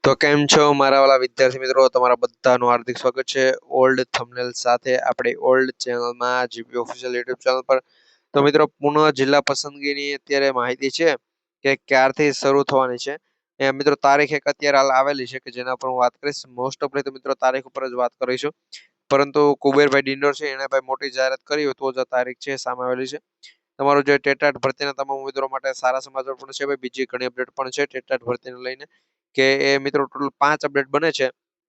તો કેમ છો મારા વાલા વિદ્યાર્થી મિત્રો, તમારા બધાનું હાર્દિક સ્વાગત છે ઓલ્ડ થંબનેલ સાથે આપણી ઓલ્ડ ચેનલમાં, જીપી ઓફિશિયલ યુટ્યુબ ચેનલ પર. તો મિત્રો, પુનઃ જિલ્લા પસંદગીની અત્યારે માહિતી છે કે ક્યારથી શરૂ થવાની છે. એ મિત્રો તારીખ એક અત્યારે હાલ આવેલી છે કે જેના પર હું વાત કરીશ. મોસ્ટ ઓફલી તો મિત્રો તારીખ ઉપર જ વાત કરીશું, પરંતુ કુબેરભાઈ ડિંડોર છે એને ભાઈ મોટી જાહેરાત કરી હોય તો જ આ તારીખ છે સામે આવેલી છે. તમારું જે ટેટાટ ભરતીના તમામ ઉમેદવારો માટે સારા સમાચાર પણ છે ભાઈ. બીજી ઘણી અપડેટ પણ છે ટેટાટ ભરતીને લઈને, કે એ મિત્રો ટોટલ 5 અપડેટ બને છે.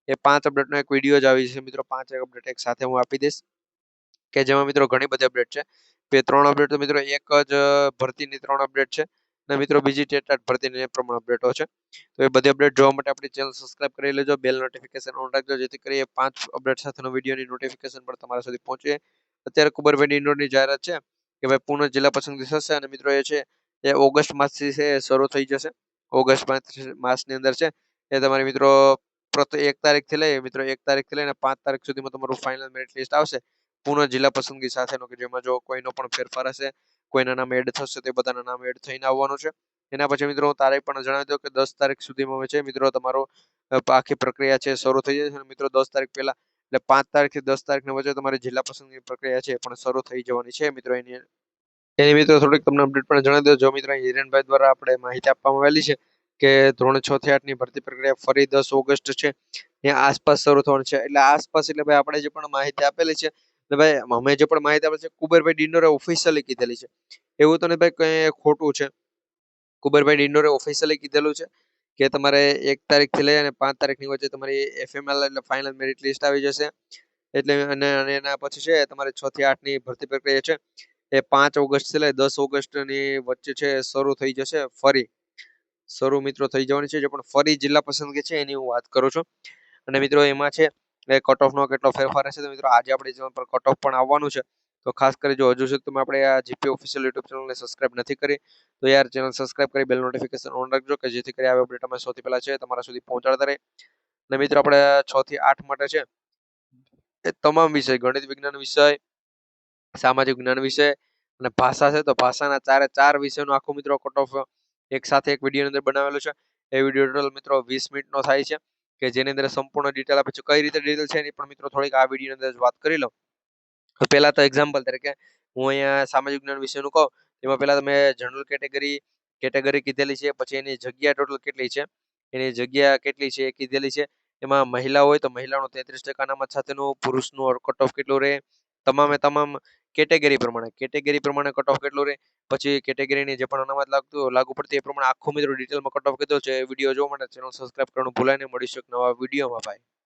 એ 5 અપડેટનો એક વિડીયો જ આવી છે મિત્રો. 5 અપડેટ એક સાથે હું આપી દઈશ, કે જેમાં મિત્રો ઘણી બધી અપડેટ છે. બે 3 અપડેટ તો મિત્રો એક જ ભરતીની 3 અપડેટ છે, અને મિત્રો બીજી ટેટાટ ભરતીની એ પ્રમાણે અપડેટો છે. તો એ બધી અપડેટ જોવા માટે આપણી ચેનલ સબસ્ક્રાઇબ કરી લેજો, બેલ નોટિફિકેશન ઓન રાખજો, જેથી કરી 5 અપડેટ સાથેનો વિડીયોની નોટિફિકેશન પણ તમારા સુધી પહોંચે. અત્યારે કુબરભાઈ ડિંડોરની જાહેરાત છે કે ભાઈ પુનઃ જિલ્લા પસંદગી થશે, અને મિત્રો એ છે એ ઓગસ્ટ માસથી છે શરૂ થઈ જશે. ઓગસ્ટ માસની અંદર છે એ તમારી મિત્રો 1 તારીખથી લઈ મિત્રો 1 તારીખથી લઈને 5 તારીખ સુધીમાં તમારું ફાઇનલ મેરિટ લિસ્ટ આવશે પુનઃ જિલ્લા પસંદગી સાથેનો, કે જેમાં જો કોઈનો પણ ફેરફાર હશે, કોઈના નામ એડ થશે તો એ બધાના નામ એડ થઈને આવવાનું છે. એના પછી મિત્રો હું તારીખ પણ જણાવી દઉં કે 10 તારીખ સુધીમાં છે મિત્રો તમારો આખી પ્રક્રિયા છે શરૂ થઈ જશે. મિત્રો 10 તારીખ પહેલા, એટલે 5 તારીખથી 10 તારીખની વચ્ચે તમારી જિલ્લા પસંદગી પ્રક્રિયા છે એ પણ શરૂ થઈ જવાની છે મિત્રો. એની મિત્રો થોડીક તમને અપડેટ પણ જણાવી દઉં. જો મિત્રો હિરેનભાઈ દ્વારા આપણે માહિતી આપવામાં આવેલી છે કે ધોરણ 6 થી 8 ની ભરતી પ્રક્રિયા ફરી 10 ઓગસ્ટ છે એ આસપાસ શરૂ થવાની છે. એટલે આસપાસ એટલે ભાઈ આપણે જે પણ માહિતી આપેલી છે, એટલે ભાઈ અમે જે પણ માહિતી આપેલી છે કુબેરભાઈ ડિંડોરે ઓફિશિયલી કીધેલી છે. એવું તો નહીં ભાઈ કંઈ ખોટું છે. કુબેરભાઈ ડિંડોરે ઓફિશિયલી કીધેલું છે કે તમારે 1 તારીખથી લઈ અને 5 તારીખની વચ્ચે તમારી એફએમએલ એટલે ફાઇનલ મેરિટ લિસ્ટ આવી જશે. એટલે અને એના પછી છે તમારે 6 થી 8 ની ભરતી પ્રક્રિયા છે એ 5 ઓગસ્ટથી લઈ 10 ઓગસ્ટની વચ્ચે છે શરૂ થઈ જશે. ફરી શરૂ મિત્રો થઈ જવાની છે. જે પણ ફરી જિલ્લા પસંદગી છે એની હું વાત કરું છું. અને મિત્રો એમાં છે એ કટ ઓફનો કેટલો ફેરફાર હશે, તો મિત્રો આજે આપણી ચેનલ પર કટ ઓફ પણ આવવાનું છે. તો ખાસ કરી જો હજુ સુધી તમે આપણે આ જીપી ઓફિશિયલ યુટ્યુબ ચેનલને સબસ્ક્રાઇબ નથી કરી, તો યાર ચેનલ સબસ્ક્રાઇબ કરી બેલ નોટિફિકેશન ઓન રાખજો, કે જેથી કરી આવી અપડેટ અમે સૌથી પહેલા છે તમારા સુધી પહોંચાડતા રહે. અને મિત્રો આપણે 6 થી 8 માટે છે એ તમામ વિષય, ગણિત વિજ્ઞાન વિષય, સામાજિક જ્ઞાન વિષય અને ભાષા છે, તો ભાષાના 4 વિષયનો આખો મિત્રો કટ ઓફ એક સાથે એક વિડીયોની અંદર બનાવેલો છે. એ વિડીયો ટોટલ મિત્રો 20 મિનિટનો થાય છે, કે જેની અંદર સંપૂર્ણ ડિટેલ આપે છે. કઈ રીતે ડિટેલ છે એની પણ મિત્રો થોડીક આ વિડીયોની અંદર વાત કરી લઉં. તો પહેલા તો એક્ઝામ્પલ તરીકે હું અહીંયા સામાજિક જ્ઞાન વિશેનું કહું, એમાં પહેલા તમે જનરલ કેટેગરી કીધેલી છે, પછી એની જગ્યા ટોટલ કેટલી છે, એની જગ્યા કેટલી છે એ કીધેલી છે. એમાં મહિલા હોય તો મહિલાનું 33% અનામત સાથેનું, પુરુષનું કટ ઓફ કેટલું રહે, તમામે તમામ કેટેગરી પ્રમાણે કટ ઓફ કેટલું રહે, પછી કેટેગરીની જે પણ અનામત લાગુ પડતી એ પ્રમાણે આખું મિત્રો ડિટેલમાં કટ ઓફ કીધો છે. વિડીયો જોવા માટે ચેનલ સબસ્ક્રાઇબ કરવાનું ભૂલાય નહીં. મળીશું એક નવા વિડીયોમાં ભાઈ.